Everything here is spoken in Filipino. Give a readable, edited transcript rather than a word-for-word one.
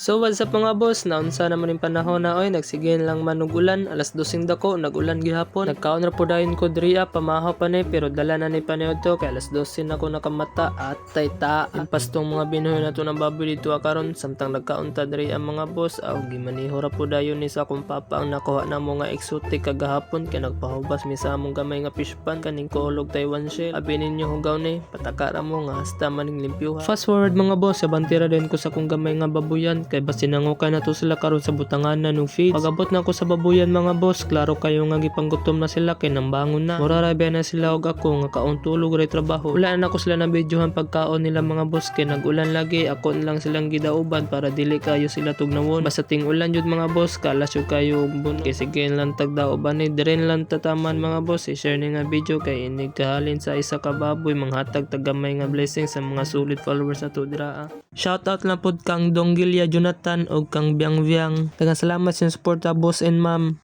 So what's up mga boss, naunsa naman yung panahon na oy nagsigin lang manugulan, alas 12 dako nagulan gihapon. Nagkaon ra po dayon ko diriya pamahaw pa ni pero dala na ni paniod to kay alas 12 na ko nakamata at tayta pastong mga binuhi na to ng baboy dito karon samtang nagkaon ta diri ang mga boss aw gimaniho ra po dayon ni sa akong papa ang nakuha na mo nga exotic kagahapon kay nagpahubas mi sa among gamay nga fish pan kaning kuolog Taiwan shell. Abi ninyo hugaw ni pataka ra mo nga hasta maning limpyo ha. Fast forward mga boss, sabantira din ko sa akong gamay nga babuyan kay basi nanguka na to sila karon sa butangan na ng feeds. Pagabot na ko sa babuyan mga boss, klaro kayo nga gipanggutom na sila kay nambangon na. Mura ra na sila og ako nga kaon tulog ray trabaho. Wala na ko sila na videohan pagkaon nila mga boss kay nagulan lagi. Ako lang silang gidauban para dili kayo sila tugnawon. Basta ting ulan jud mga boss, kalas jud kayo buno. Kay sige lang tagdaoban ni diren lang tataman mga boss. I-share ni nga video kay inig kahalin sa isa ka baboy manghatag tagamay nga blessing sa mga solid followers na to dira. Shoutout lang pod kang Donggilya Jonathan o kang Biang Biang. Daghang salamat sa support boss and ma'am.